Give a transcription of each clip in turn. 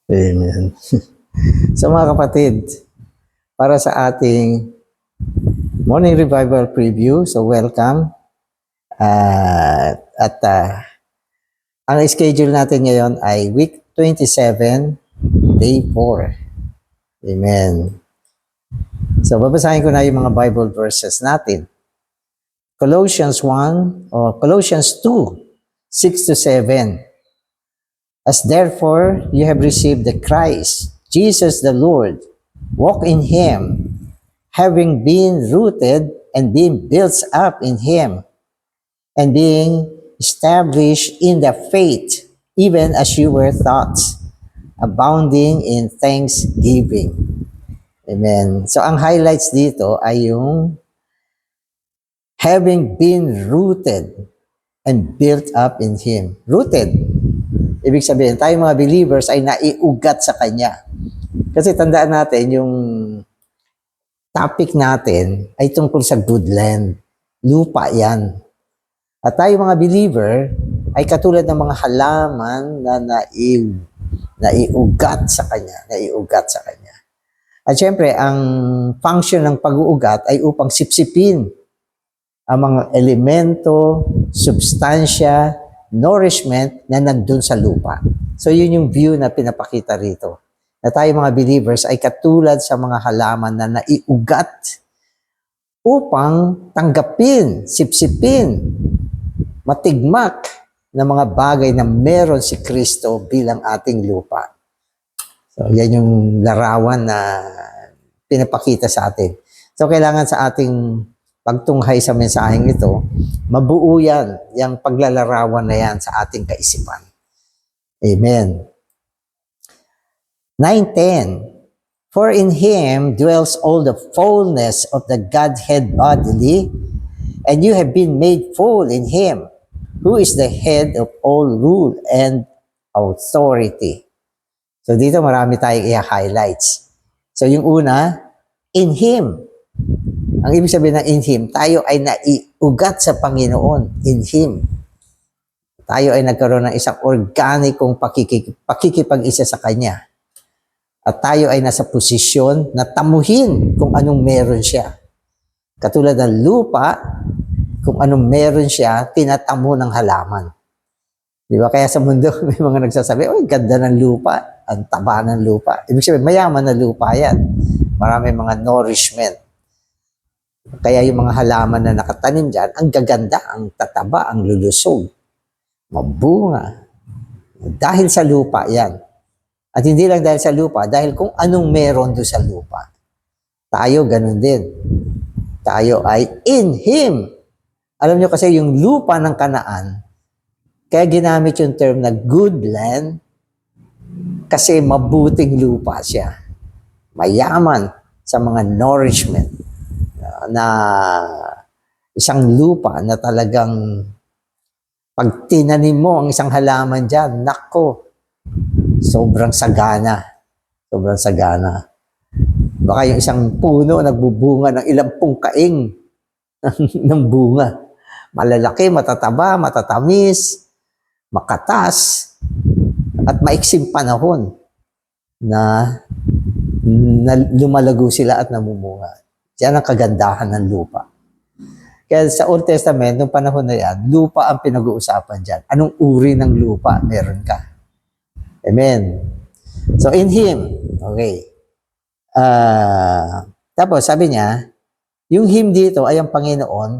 Amen. So mga kapatid, para sa ating morning revival preview, so welcome. Ang schedule natin ngayon ay week 27, day 4. Amen. So babasahin ko na yung mga Bible verses natin. Colossians 1 or Colossians 2, 6 to 7. As therefore you have received the Christ, Jesus the Lord, walk in Him, having been rooted and being built up in Him, and being established in the faith, even as you were taught, abounding in thanksgiving. Amen. So ang highlights dito ay yung having been rooted and built up in Him. Rooted. Ibig sabihin, tayo mga believers ay naiugat sa Kanya. Kasi tandaan natin, yung topic natin ay tungkol sa good land. Lupa yan. At tayo mga believer ay katulad ng mga halaman na naiugat sa Kanya. Naiugat sa Kanya. At syempre, ang function ng pag-uugat ay upang sipsipin ang mga elemento, substansya, nourishment na nandun sa lupa. So yun yung view na pinapakita rito. Na tayo mga believers ay katulad sa mga halaman na naiugat upang tanggapin, sipsipin, matigmak na mga bagay na meron si Kristo bilang ating lupa. So yan yung larawan na pinapakita sa atin. So kailangan sa ating pagtunghay sa mensaheng ito, mabuo yan, yung paglalarawan na yan sa ating kaisipan. Amen. 9:10. For in Him dwells all the fullness of the Godhead bodily, and you have been made full in Him, who is the head of all rule and authority. So dito marami tayong i-highlights. So yung una, in Him. Ang ibig sabihin ng in Him, tayo ay naiugat sa Panginoon, in Him. Tayo ay nagkaroon ng isang organikong pakikipag-isa sa Kanya. At tayo ay nasa posisyon na tamuhin kung anong meron siya. Katulad ng lupa, kung anong meron siya, tinatamo ng halaman. Di ba? Kaya sa mundo, may mga nagsasabi, oh, ganda ng lupa, ang taba ng lupa. Ibig sabihin, mayaman na lupa yan. Marami mga nourishment. Kaya yung mga halaman na nakatanim dyan, ang gaganda, ang tataba, ang lulusog, mabunga. Dahil sa lupa yan. At hindi lang dahil sa lupa, dahil kung anong meron doon sa lupa. Tayo, ganun din. Tayo ay in Him. Alam nyo kasi yung lupa ng Kanaan, kaya ginamit yung term na good land, kasi mabuting lupa siya. Mayaman sa mga nourishment. Na isang lupa na talagang pag tinanim mo ang isang halaman dyan, nako, sobrang sagana. Sobrang sagana. Baka yung isang puno nagbubunga ng ilang kaing ng bunga. Malalaki, matataba, matatamis, makatas, at maiksing panahon na lumalago sila at namumunga. Yan ang kagandahan ng lupa. Kaya sa Old Testament, nung panahon na yan, lupa ang pinag-uusapan dyan. Anong uri ng lupa meron ka? Amen. So, in Him. Okay. Tapos, sabi niya, yung Him dito ay ang Panginoon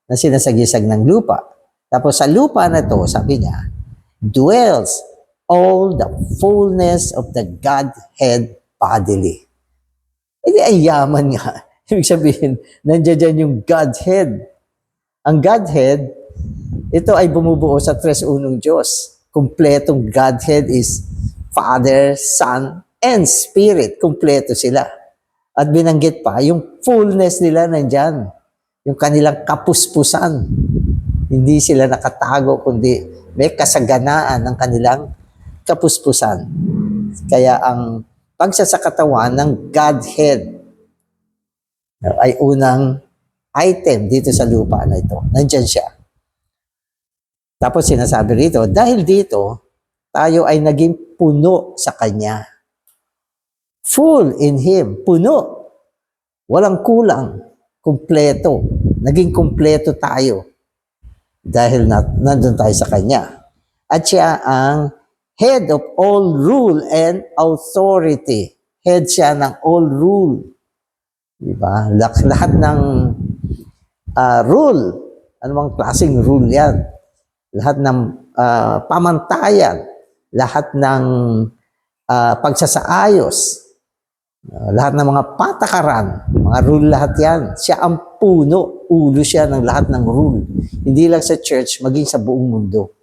na sinasagisag ng lupa. Tapos, sa lupa na to, sabi niya, dwells all the fullness of the Godhead bodily. Hindi ay yaman nga. Ibig sabihin, nandiyan dyan yung Godhead. Ang Godhead, ito ay bumubuo sa tres unong Diyos. Kompletong Godhead is Father, Son, and Spirit. Kompleto sila. At binanggit pa, yung fullness nila nandyan. Yung kanilang kapuspusan. Hindi sila nakatago, kundi may kasaganaan ng kanilang kapuspusan. Kaya ang pagsasakatawan ng Godhead ay unang item dito sa lupa na ito. Nandyan siya. Tapos sinasabi rito, dahil dito, tayo ay naging puno sa Kanya. full in Him, puno, walang kulang, kumpleto. Naging kumpleto tayo dahil nandun tayo sa Kanya. At siya ang head of all rule and authority. Head siya ng all rule. Diba? Lahat ng rule, anumang klaseng rule yan. Lahat ng pamantayan, lahat ng pagsasaayos, lahat ng mga patakaran, mga rule lahat yan. Siya ang puno, ulo siya ng lahat ng rule. Hindi lang sa church, maging sa buong mundo.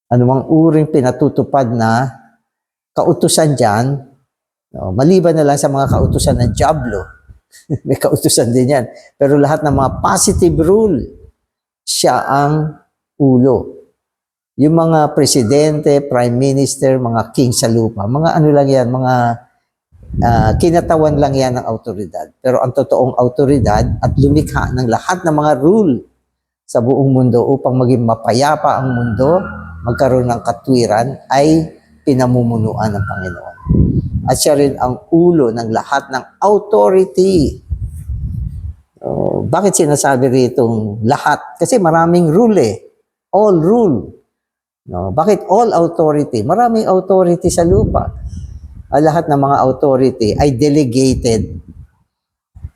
Anumang uring pinatutupad na kautusan dyan, maliban na lang sa mga kautusan ng Diablo, may kautusan din yan. Pero lahat ng mga positive rule, siya ang ulo. Yung mga presidente, prime minister, mga king sa lupa, mga ano lang yan, mga kinatawan lang yan ng autoridad. Pero ang totoong autoridad at lumikha ng lahat ng mga rule sa buong mundo upang maging mapayapa ang mundo, magkaroon ng katwiran, ay pinamumunuan ng Panginoon. At siya rin ang ulo ng lahat ng authority. Bakit sinasabi ritong lahat? Kasi maraming rule eh. All rule. Bakit all authority? Maraming authority sa lupa. Lahat ng mga authority ay delegated.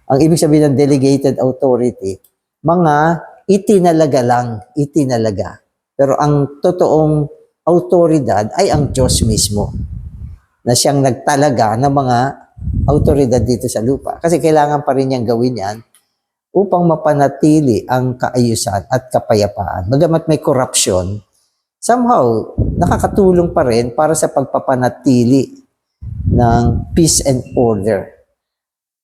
Ang ibig sabihin ng delegated authority, mga itinalaga lang, itinalaga. Pero ang totoong autoridad ay ang Diyos mismo, na siyang nagtalaga ng mga autoridad dito sa lupa. Kasi kailangan pa rin niyang gawin yan upang mapanatili ang kaayusan at kapayapaan. Bagamat may corruption, somehow nakakatulong pa rin para sa pagpapanatili ng peace and order.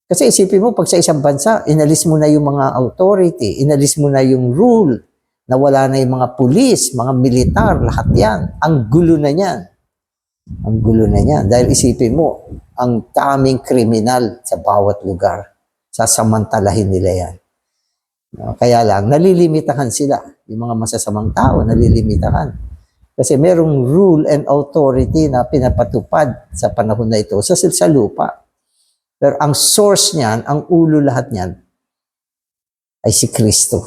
Kasi isipin mo, pag sa isang bansa, inalis mo na yung mga authority, inalis mo na yung rule, nawala na yung mga pulis, mga militar, lahat yan. Ang gulo na yan. Ang gulo na yan. Dahil isipin mo, ang daming kriminal sa bawat lugar. Sasamantalahin nila yan. Kaya lang, nalilimitahan sila. Yung mga masasamang tao, nalilimitahan. Kasi merong rule and authority na pinapatupad sa panahon na ito sa lupa. Pero ang source niyan, ang ulo lahat niyan, ay si Kristo.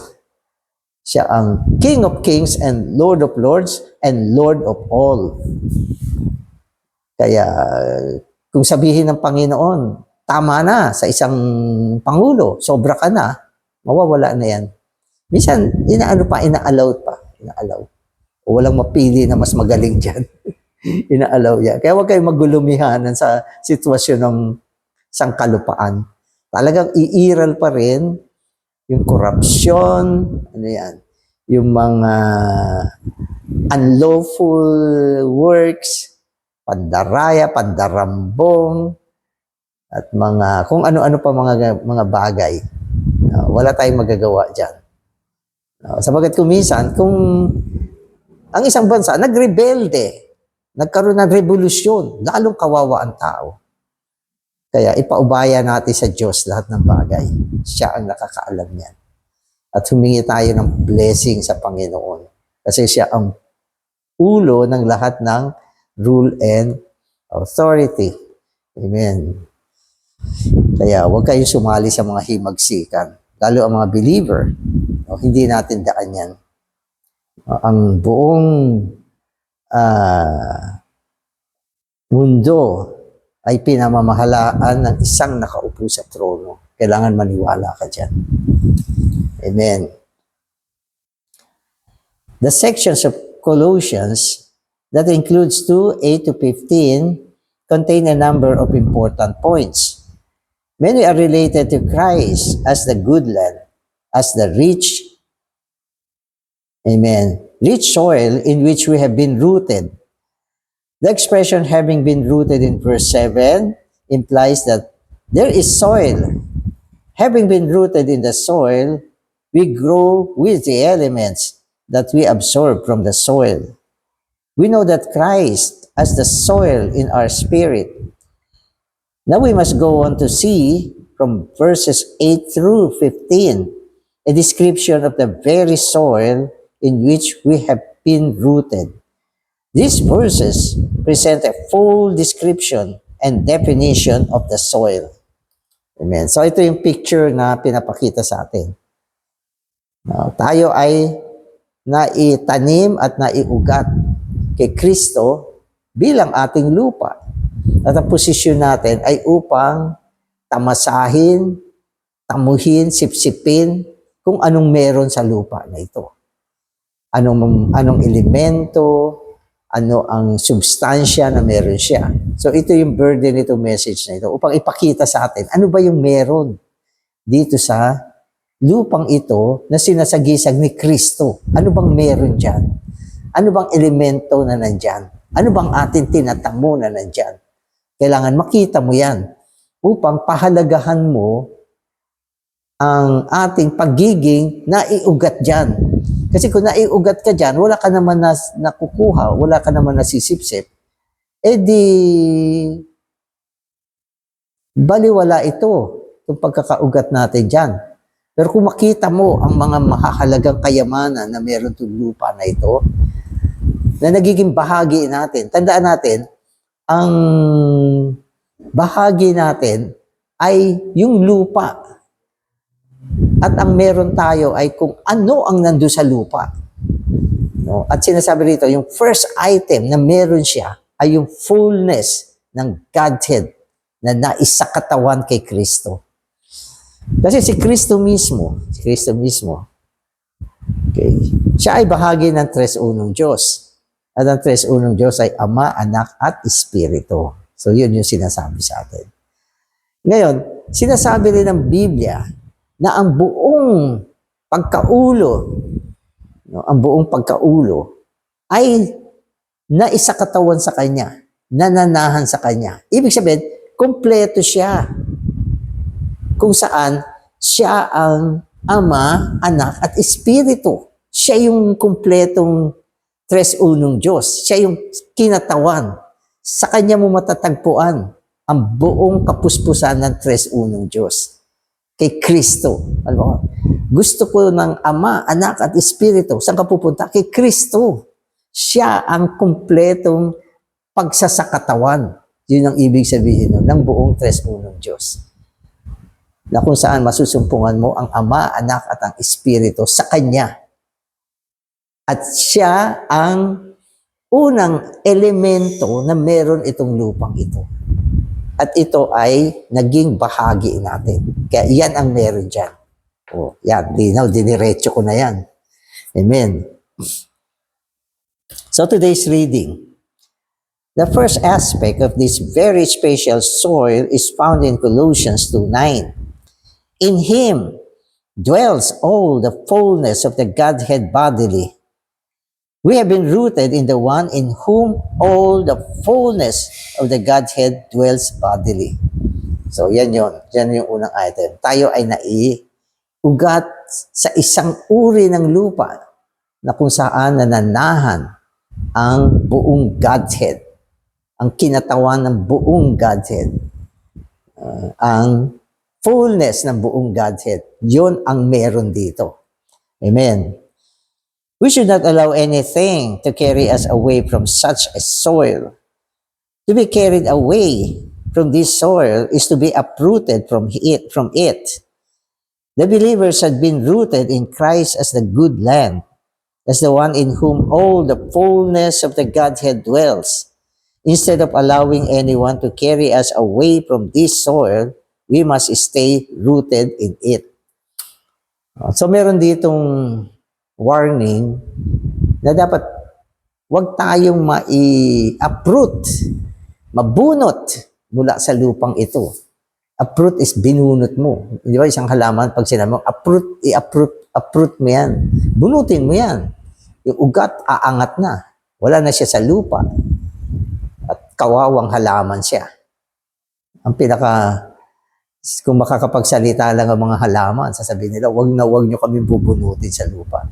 Siya ang King of Kings and Lord of Lords and Lord of all. Kaya kung sabihin ng Panginoon, tama na sa isang Pangulo, sobra ka na, mawawala na yan. Minsan, ina-allow pa. O walang mapili na mas magaling dyan. Ina-allow yan. Kaya huwag kayong magulumihanan sa sitwasyon ng sangkalupaan. Talagang iiral pa rin yung corruption, ano yan, yung mga unlawful works, pandaraya, pandarambong, at mga, kung ano-ano pa mga bagay. Wala tayong magagawa dyan. Sabagat kumisan, kung ang isang bansa nagrebelde, nagkaroon ng revolusyon, lalong kawawa ang tao. Kaya ipaubaya natin sa Diyos lahat ng bagay. Siya ang nakakaalam niyan. At humingi tayo ng blessing sa Panginoon. Kasi siya ang ulo ng lahat ng rule and authority. Amen. Kaya huwag kayo sumali sa mga himagsikan. Lalo ang mga believer, hindi natin daan yan. Ang buong mundo ay pinamamahalaan ng isang nakaupo sa trono. Kailangan maniwala ka dyan. Amen. The sections of Colossians that includes 2:8 to 15 contain a number of important points. Many are related to Christ as the good land, as the rich, rich soil in which we have been rooted. The expression having been rooted in verse 7 implies that there is soil. Having been rooted in the soil, we grow with the elements that we absorb from the soil. We know that Christ as the soil in our spirit. Now we must go on to see from verses 8 through 15 a description of the very soil in which we have been rooted. These verses present a full description and definition of the soil. Amen. So ito yung picture na pinapakita sa atin. Tayo ay naitanim at naiugat kay Kristo bilang ating lupa. At ang posisyon natin ay upang tamasahin, tamuhin, sipsipin kung anong meron sa lupa na ito. Anong elemento, ano ang substansya na meron siya. So ito yung burden nito message na ito upang ipakita sa atin ano ba yung meron dito sa lupang ito na sinasagisag ni Kristo. Ano bang meron dyan? Ano bang elemento na nandyan? Ano bang ating tinatamo na nandyan? Kailangan makita mo yan upang pahalagahan mo ang ating pagiging naiugat dyan. Kasi kung naiugat ka dyan, wala ka naman nakukuha, wala ka naman nasisipsip, di baliwala ito, itong pagkakaugat natin dyan. Pero kung makita mo ang mga mahahalagang kayamanan na meron itong lupa na ito, na nagiging bahagi natin, tandaan natin, ang bahagi natin ay yung lupa. At ang meron tayo ay kung ano ang nando sa lupa. No? At sinasabi rito, yung first item na meron siya ay yung fullness ng Godhead na naisakatawan kay Kristo. Kasi si Kristo mismo, okay, siya ay bahagi ng tres unong Diyos. At ang tres unong Diyos ay Ama, Anak, at Espiritu. So yun yung sinasabi sa atin. Ngayon, sinasabi rin ng Biblia na ang buong pagkaulo, ang buong pagkaulo ay naisakatawan sa Kanya, nananahan sa Kanya. Ibig sabihin, kompleto siya. Kung saan siya ang Ama, Anak, at Espiritu. Siya yung kompletong tres unong Diyos. Siya yung kinatawan. Sa Kanya mo matatagpuan ang buong kapuspusan ng tres unong Diyos. Kay Kristo. Alam mo, gusto ko ng Ama, Anak, at Espiritu. Saan ka pupunta? Kay Kristo. Siya ang kumpletong pagsasakatawan. Yun ang ibig sabihin ng buong tres unong Diyos. Na kung saan masusumpungan mo ang Ama, Anak, at ang Espiritu sa Kanya. At siya ang unang elemento na meron itong lupang ito. At ito ay naging bahagi natin. Kaya yan ang meron dyan. O, yan, diniretso ko na yan. Amen. So today's reading. The first aspect of this very special soil is found in Colossians 2:9. In Him dwells all the fullness of the Godhead bodily. We have been rooted in the one in whom all the fullness of the Godhead dwells bodily. So, yan yun. Yan yung unang item. Tayo ay naiugat sa isang uri ng lupa na kung saan nananahan ang buong Godhead. Ang kinatawan ng buong Godhead. Ang fullness ng buong Godhead. Yun ang meron dito. Amen. We should not allow anything to carry us away from such a soil. To be carried away from this soil is to be uprooted from it. The believers had been rooted in Christ as the good land, as the one in whom all the fullness of the Godhead dwells. Instead of allowing anyone to carry us away from this soil, we must stay rooted in it. So meron ditong warning na dapat wag tayong mai-uproot, mabunot mula sa lupang ito. Uproot is binunot mo. Di ba isang halaman, pag sinabi mo, uproot mo yan. Bunutin mo yan. Yung ugat, aangat na. Wala na siya sa lupa. At kawawang halaman siya. Ang kung makakapagsalita lang ang mga halaman, sasabihin nila, wag nyo kami bubunutin sa lupa.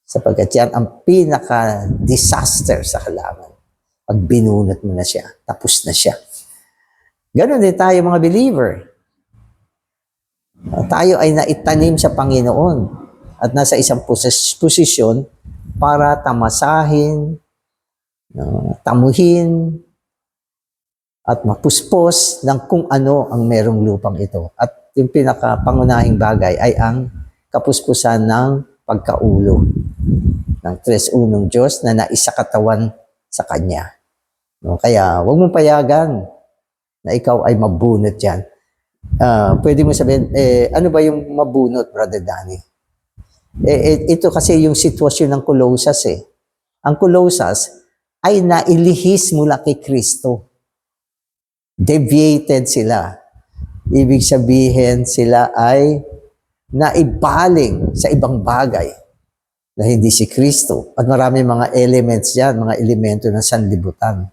Sapagkat yan ang pinaka-disaster sa halaman. Pag binunot mo na siya, tapos na siya. Ganon din tayo mga believer. Tayo ay naitanim sa Panginoon at nasa isang posisyon para tamasahin, tamuhin, at mapuspos ng kung ano ang merong lupang ito. At yung pinakapangunahing bagay ay ang kapuspusan ng pagkaulo ng tres unong Diyos na naisakatawan sa Kanya. No? Kaya huwag mong payagan na ikaw ay mabunot yan. Pwede mo sabihin, ano ba yung mabunot, Brother Danny? Ito kasi yung sitwasyon ng Colossus eh. Ang Colossus ay nailihis mula kay Kristo. Deviated sila. Ibig sabihin sila ay naibaling sa ibang bagay na hindi si Kristo. At marami mga elements yan, mga elemento ng sanlibutan.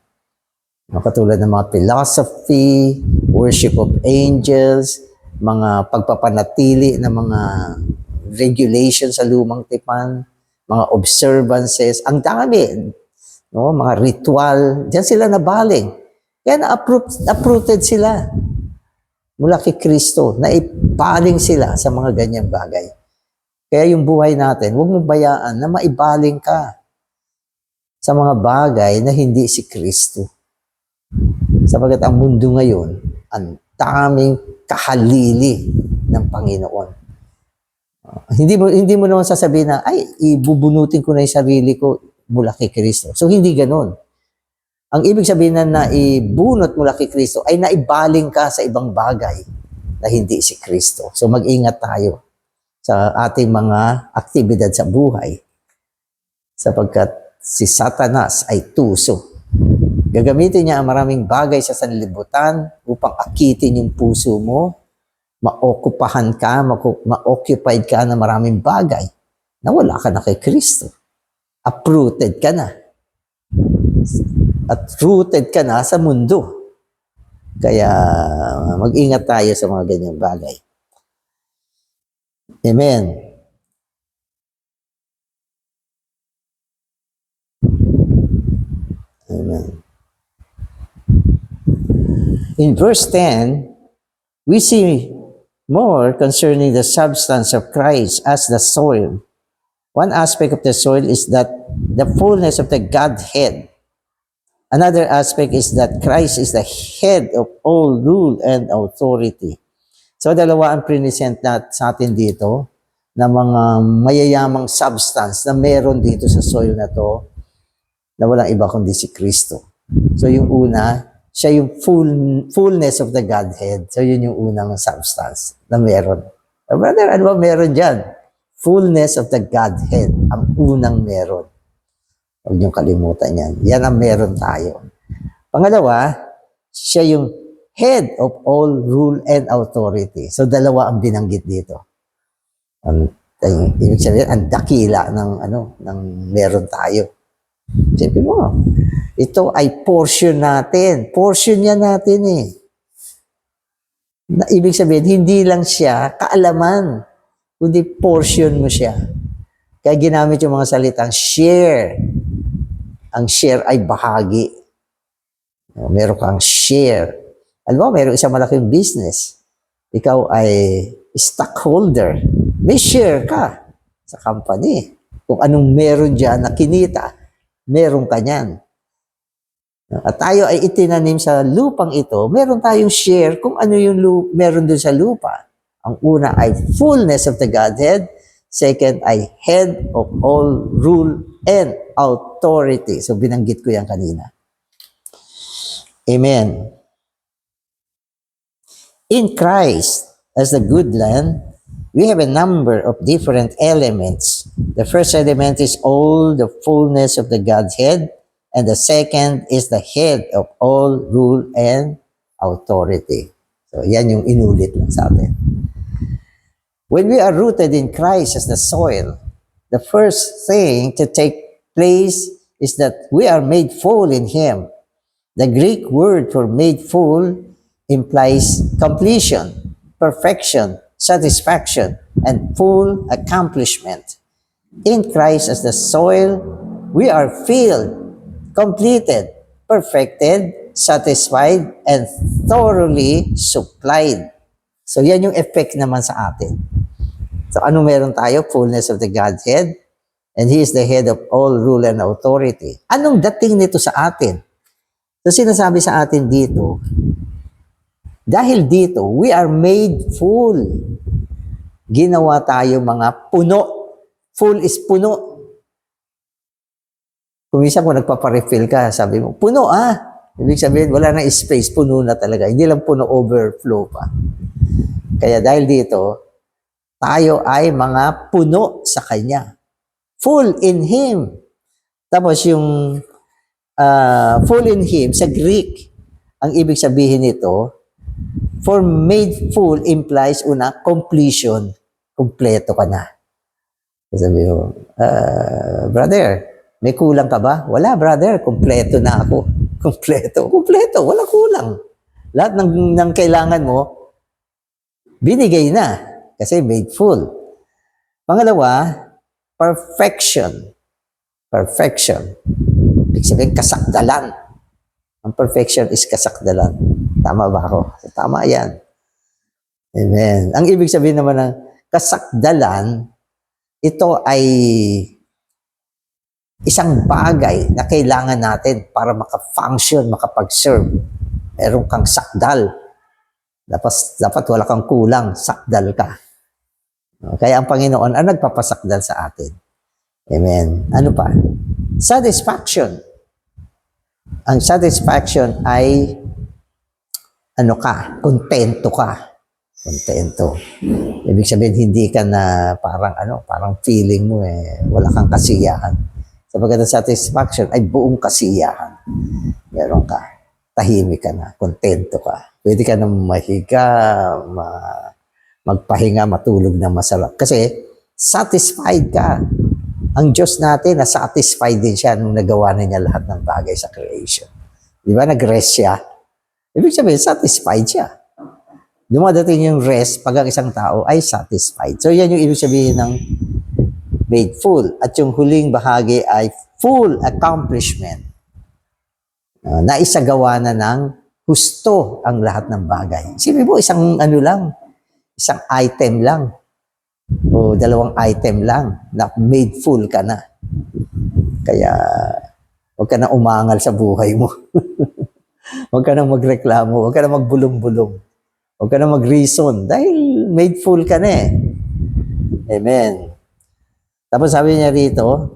Katulad ng mga philosophy, worship of angels, mga pagpapanatili ng mga regulations sa lumang tipan, mga observances, ang dami, no? Mga ritual, diyan sila nabaling. Kaya na-uprooted sila mula kay Kristo, naibaling sila sa mga ganyang bagay. Kaya yung buhay natin, huwag mong bayaan na maibaling ka sa mga bagay na hindi si Kristo. Sapagat ang mundo ngayon, ang daming kahalili ng Panginoon. Hindi mo naman sasabihin na, ay, ibubunutin ko na yung sarili ko mula kay Kristo. So, hindi ganun. Ang ibig sabihin na ibunot mula kay Kristo ay naibaling ka sa ibang bagay na hindi si Kristo. So, mag-ingat tayo sa ating mga aktibidad sa buhay sapagkat si Satanas ay tuso. Gagamitin niya ang maraming bagay sa sanlibutan upang akitin yung puso mo, maokupahan ka, ma-occupied ka ng maraming bagay na wala ka na kay Kristo. Uprooted ka na. At rooted ka na sa mundo. Kaya mag-ingat tayo sa mga ganyang bagay. Amen. Amen. In verse 10, we see more concerning the substance of Christ as the soil. One aspect of the soil is that the fullness of the Godhead. Another aspect is that Christ is the head of all rule and authority. So, dalawa ang present sa atin dito na mga mayayamang substance na meron dito sa soil na to na walang iba kundi si Kristo. So, yung una, siya yung fullness of the Godhead. So, yun yung unang substance na meron. Brother, ano ba meron dyan? Fullness of the Godhead. Ang unang meron. Huwag niyong kalimutan yan. Yan ang meron tayo. Pangalawa, siya yung head of all rule and authority. So, dalawa ang binanggit dito. Ibig sabihin, ang dakila ng meron tayo. Sabi mo, ito ay portion natin. Portion niya natin eh. Ibig sabihin, hindi lang siya kaalaman, kundi portion mo siya. Kaya ginamit yung mga salitang share. Ang share ay bahagi. Meron kang share. Alam mo, meron isang malaking business. Ikaw ay stockholder. May share ka sa company. Kung anong meron dyan na kinita, meron ka niyan. At tayo ay itinanim sa lupang ito, meron tayong share kung ano yung meron dun sa lupa. Ang una ay fullness of the Godhead. Second ay head of all rule and authority. So, binanggit ko yan kanina. Amen. In Christ, as the good land, we have a number of different elements. The first element is all the fullness of the Godhead, and the second is the head of all rule and authority. So, yan yung inulit lang sa atin. When we are rooted in Christ as the soil, the first thing to take place is that we are made full in Him. The Greek word for made full implies completion, perfection, satisfaction, and full accomplishment. In Christ as the soil, we are filled, completed, perfected, satisfied, and thoroughly supplied. So yan yung effect naman sa atin. So ano meron tayo? Fullness of the Godhead. And He is the head of all rule and authority. Anong dating nito sa atin? So sinasabi sa atin dito, dahil dito, we are made full. Ginawa tayo mga puno. Full is puno. Kung minsan kung nagpaparefill ka, sabi mo, puno Ibig sabihin, wala na space, puno na talaga. Hindi lang puno, overflow pa. Kaya dahil dito, tayo ay mga puno sa Kanya. Full in Him. Tapos yung full in Him, sa Greek, ang ibig sabihin nito, for made full implies una, completion. Kompleto ka na. Sabi mo, brother, may kulang ka ba? Wala, brother. Kompleto na ako. Kompleto. Wala kulang. Lahat ng kailangan mo, binigay na. Kasi made full. Pangalawa, perfection. Perfection. Ibig sabihin, kasakdalan. Ang perfection is kasakdalan. Tama ba ako? Tama yan. Amen. Ang ibig sabihin naman ng kasakdalan, ito ay isang bagay na kailangan natin para maka-function, makapag-serve. Meron kang sakdal. Dapat wala kang kulang, sakdal ka. Kaya ang Panginoon ang nagpapasakdal sa atin. Amen. Ano pa? Satisfaction. Ang satisfaction ay kontento ka. Kontento. Ibig sabihin, hindi ka na parang feeling mo wala kang kasiyahan. Sapagkat ang satisfaction ay buong kasiyahan. Meron ka. Tahimik ka na. Kontento ka. Pwede ka na mahiga, magpahinga, matulog na masarap. Kasi satisfied ka. Ang Diyos natin, na-satisfied din siya nung nagawa na niya lahat ng bagay sa creation. Di ba? Nag-rest siya. Ibig sabihin, satisfied siya. Dumadating yung rest pag ang isang tao ay satisfied. So, yan yung ibig sabihin ng made full. At yung huling bahagi ay full accomplishment. Naisagawa na ng husto ang lahat ng bagay. Sabi mo, isang item lang. O dalawang item lang na made full ka na. Kaya, huwag ka na umangal sa buhay mo. Huwag ka na magreklamo. Huwag ka na magbulong-bulong. Huwag ka na mag-reason. Dahil made full ka na Amen. Tapos sabi niya rito,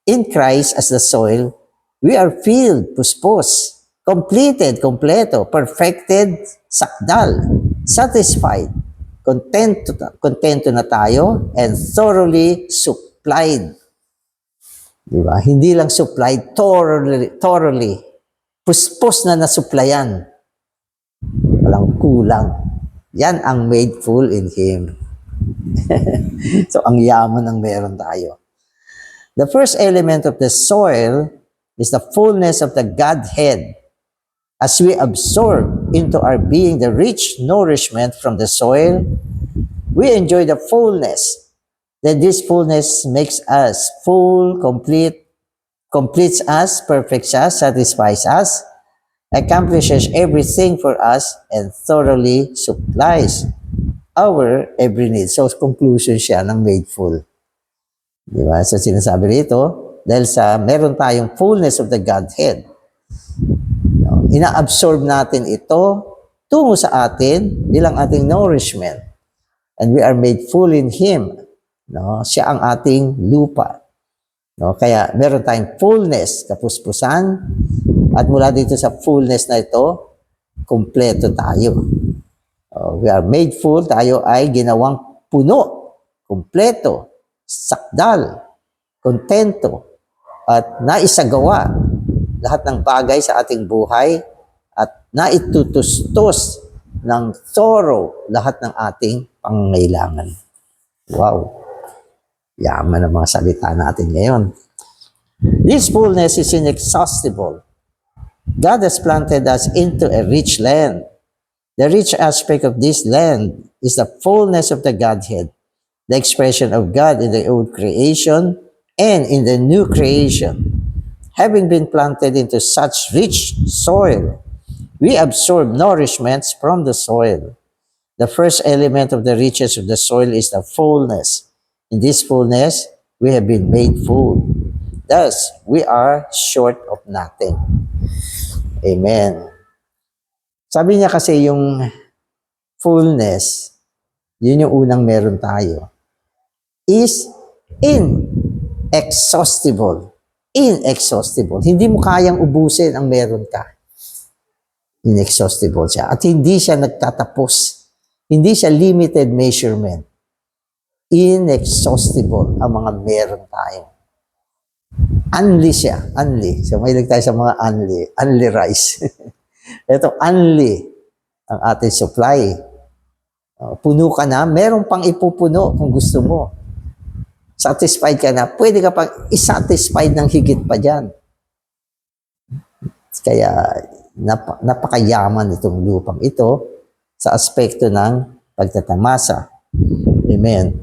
in Christ as the soil, we are filled, puspos, completed, kompleto, perfected, sakdal, satisfied, kontento na tayo, and thoroughly supplied. Diba? Hindi lang supplied, thoroughly. Puspos na nasuplayan. Walang kulang. Yan ang made full in Him. So, ang yaman ang meron tayo. The first element of the soil is the fullness of the Godhead. As we absorb into our being the rich nourishment from the soil, we enjoy the fullness. Then this fullness makes us full, completes us, perfects us, satisfies us, accomplishes everything for us, and thoroughly supplies our every need. So, conclusion siya ng made full. Di ba? So, sinasabi rito, dahil sa meron tayong fullness of the Godhead, ina-absorb natin ito tungo sa atin bilang ating nourishment. And we are made full in Him. No? Siya ang ating lupa. No? Kaya meron tayong fullness, kapuspusan, at mula dito sa fullness na ito, kumpleto tayo. We are made full, tayo ay ginawang puno, kumpleto, sakdal, kontento, at naisagawa lahat ng bagay sa ating buhay at naitutustos ng thorough lahat ng ating pangangailangan. Wow! Yaman ang mga salita natin ngayon. This fullness is inexhaustible. God has planted us into a rich land. The rich aspect of this land is the fullness of the Godhead, the expression of God in the old creation and in the new creation. Having been planted into such rich soil, we absorb nourishments from the soil. The first element of the riches of the soil is the fullness. In this fullness, we have been made full. Thus, we are short of nothing. Amen. Sabi niya kasi yung fullness, yun yung unang meron tayo, is inexhaustible. Inexhaustible. Hindi mo kayang ubusin ang meron ka. Inexhaustible siya. At hindi siya nagtatapos. Hindi siya limited measurement. Inexhaustible ang mga meron tayo. Unli siya. Unli. So, may tayo sa mga unli. Unli rice. Ito, unli ang ating supply. Puno ka na, meron pang ipupuno kung gusto mo. Satisfied ka na, pwede ka pang isatisfied ng higit pa dyan. Kaya, napakayaman itong lupang ito sa aspekto ng pagtatamasa. Amen.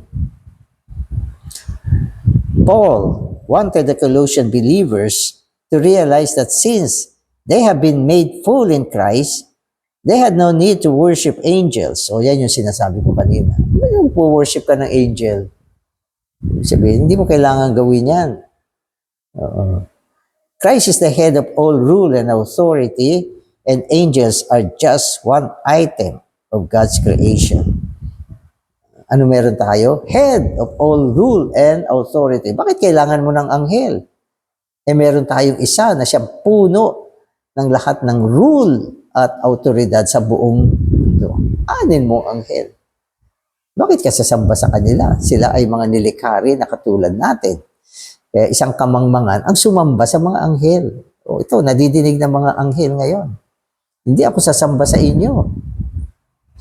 Paul wanted the Colossian believers to realize that since they have been made full in Christ, they had no need to worship angels. So, yan yung sinasabi ko kanina. Yung po-worship ka ng angel. Sabihin, hindi mo kailangan gawin yan. Christ is the head of all rule and authority, and angels are just one item of God's creation. Ano meron tayo? Head of all rule and authority. Bakit kailangan mo ng anghel? Meron tayong isa na siyang puno ng lahat ng rule at autoridad sa buong mundo. Anin mo anghel? Bakit ka sasamba sa kanila? Sila ay mga nilikari na katulad natin. Kaya isang kamangmangan ang sumamba sa mga anghel. O ito, nadidinig ng mga anghel ngayon. Hindi ako sasamba sa inyo.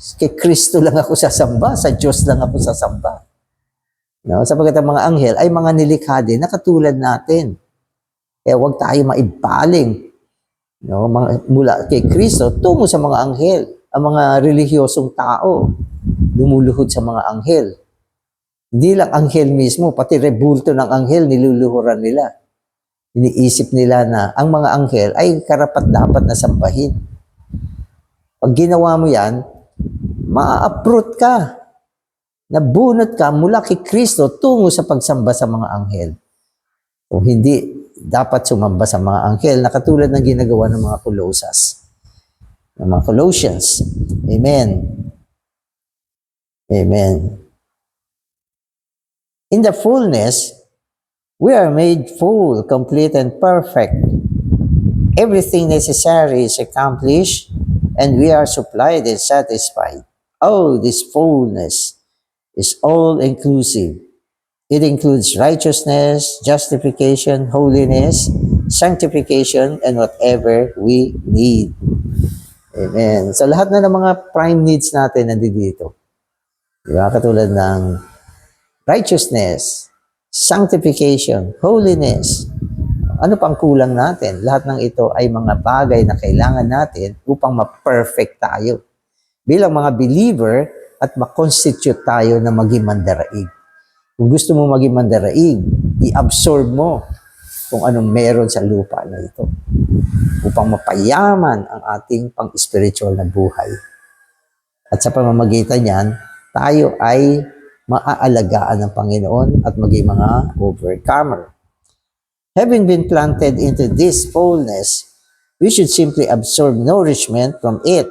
Kay Kristo lang ako sasamba, sa Diyos lang ako sasamba. No? Sapagkat ang mga anghel ay mga nilikha din na katulad natin. Kaya huwag tayo maibaling, no? Mula kay Kristo tungo sa mga anghel. Ang mga relihiyosong tao lumuluhod sa mga anghel. Hindi lang anghel mismo, pati rebulto ng anghel niluluhuran nila. Iniisip nila na ang mga anghel ay karapat-dapat na sambahin. Pag ginawa mo yan, maa-uproot ka. Nabunot ka mula kay Kristo tungo sa pagsamba sa mga anghel. O hindi dapat sumamba sa mga anghel na katulad ng ginagawa ng mga Colossus. Ng mga Colossians. Amen. Amen. In the fullness, we are made full, complete, and perfect. Everything necessary is accomplished, and we are supplied and satisfied. Oh, this fullness is all-inclusive. It includes righteousness, justification, holiness, sanctification, and whatever we need. Amen. So lahat na ng mga prime needs natin nandito. Diba? Katulad ng righteousness, sanctification, holiness. Ano pang kulang natin? Lahat ng ito ay mga bagay na kailangan natin upang ma-perfect tayo. Bilang mga believer at ma-constitute tayo na maging mandaraig. Kung gusto mo maging mandaraig, i-absorb mo kung anong meron sa lupa na ito upang mapayaman ang ating pang-spiritual na buhay. At sa pamamagitan niyan, tayo ay maaalagaan ng Panginoon at maging mga overcomer. Having been planted into this fullness, we should simply absorb nourishment from it.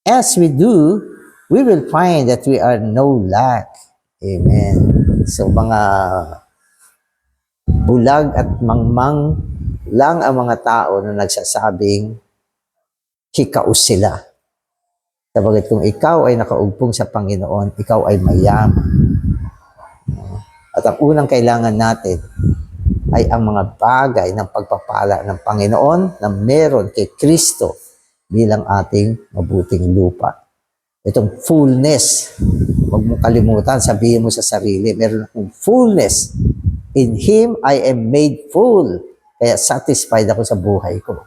As we do, we will find that we are no lack. Amen. So mga bulag at mangmang lang ang mga tao na nagsasabing hikaos sila. Sabagat kung ikaw ay nakaugpong sa Panginoon, ikaw ay mayaman. At ang unang kailangan natin ay ang mga bagay ng pagpapala ng Panginoon na meron kay Kristo bilang ating mabuting lupa. Itong fullness, huwag mong kalimutan, sabihin mo sa sarili, meron akong fullness. In Him, I am made full. Kaya satisfied ako sa buhay ko.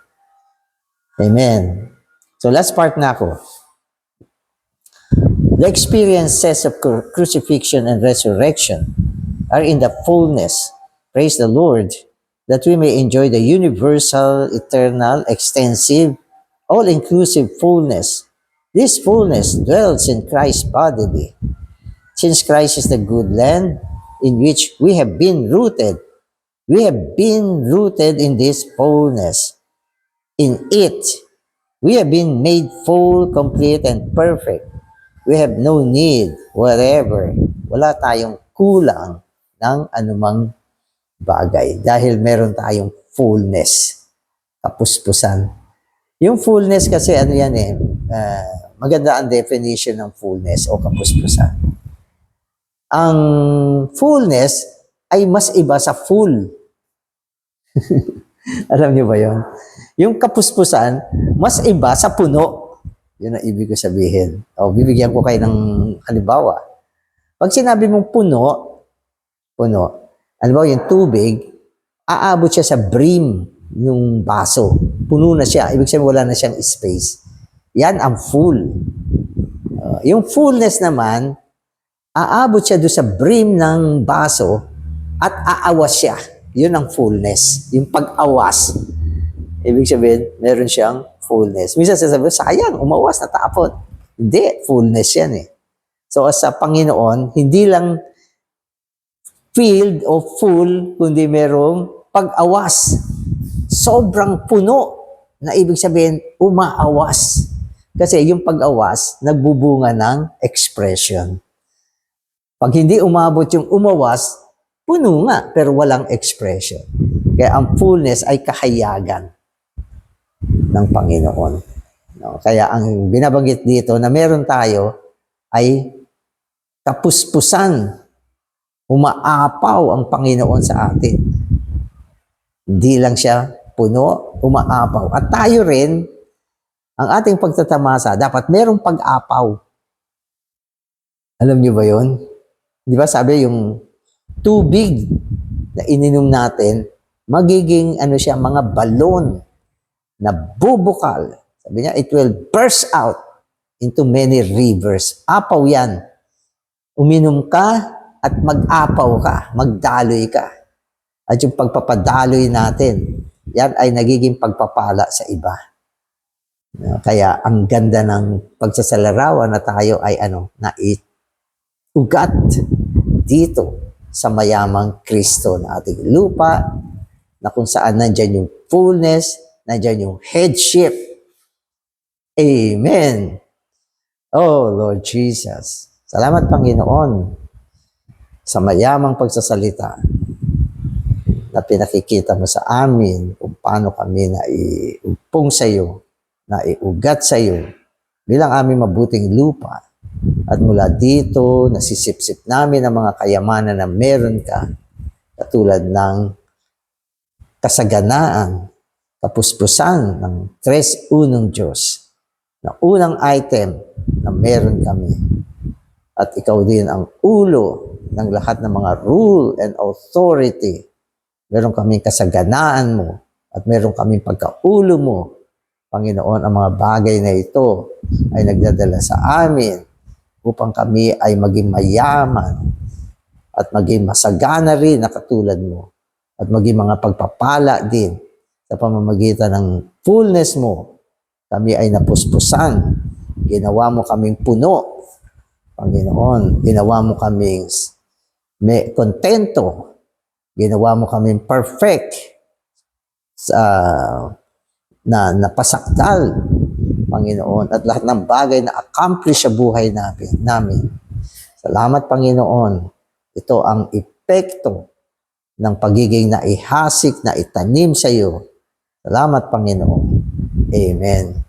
Amen. So last part na ako. The experiences of crucifixion and resurrection are in the fullness, praise the Lord, that we may enjoy the universal, eternal, extensive, all-inclusive fullness. This fullness dwells in Christ bodily. Since Christ is the good land in which we have been rooted, We have been rooted in this fullness. In it, we have been made full, complete, and perfect. We have no need, whatever. Wala tayong kulang ng anumang bagay dahil meron tayong fullness, kapuspusan. Yung fullness kasi ano yan maganda ang definition ng fullness o kapuspusan. Ang fullness ay mas iba sa full. Alam niyo ba yon? Yung kapuspusan, mas iba sa puno. Yun ang ibig ko sabihin. O, bibigyan ko kayo ng halimbawa. Pag sinabi mong puno, halimbawa yung tubig, aabot siya sa brim yung baso. Puno na siya. Ibig sabihin wala na siyang space. Yan ang full. Yung fullness naman, aabot siya doon sa brim ng baso at aawas siya. Yun ang fullness. Yung pag-awas. Ibig sabihin, meron siyang fullness. Minsan sasabihin, sayang, umawas, natapon. Hindi, fullness yan So sa Panginoon, hindi lang filled o full, kundi merong pag-awas. Sobrang puno na ibig sabihin, umaawas. Kasi yung pag-awas, nagbubunga ng expression. Pag hindi umabot yung umawas, puno nga, pero walang expression. Kaya ang fullness ay kahayagan ng Panginoon. No? Kaya ang binabanggit dito na meron tayo ay kapuspusan. Umaapaw ang Panginoon sa atin. Hindi lang siya puno, umaapaw. At tayo rin, ang ating pagtatamasa, dapat merong pag-apaw. Alam niyo ba yun? Di ba sabi yung tubig na ininom natin, magiging siya, mga balon na bubukal. Sabi niya, it will burst out into many rivers. Apaw yan. Uminom ka at mag-apaw ka, magdaloy ka. At yung pagpapadaloy natin, yan ay nagiging pagpapala sa iba. Kaya ang ganda ng pagsasalarawan na tayo ay ugat dito sa mayamang Kristo na ating lupa, na kung saan nandyan yung fullness, nandyan yung headship. Amen. Oh, Lord Jesus. Salamat, Panginoon, sa mayamang pagsasalita na pinakikita mo sa amin kung paano kami na iupong sa iyo, na iugat sa iyo bilang aming mabuting lupa. At mula dito, nasisip-sip namin ang mga kayamanan na meron ka, katulad ng kasaganaan, kapuspusan ng tres unong Diyos, na unang item na meron kami. At ikaw din ang ulo ng lahat ng mga rule and authority. Meron kaming kasaganaan mo at meron kaming pagkaulo mo. Panginoon, ang mga bagay na ito ay nagdadala sa amin upang kami ay maging mayaman at maging masagana rin na katulad mo at maging mga pagpapala din sa pamamagitan ng fullness mo. Kami ay napuspusan. Ginawa mo kaming puno, Panginoon. Ginawa mo kaming kontento. Ginawa mo kaming perfect na napasakdal, Panginoon, at lahat ng bagay na accomplish sa buhay namin. Salamat, Panginoon. Ito ang epekto ng pagiging naihasik, na itanim sa iyo. Salamat, Panginoon. Amen.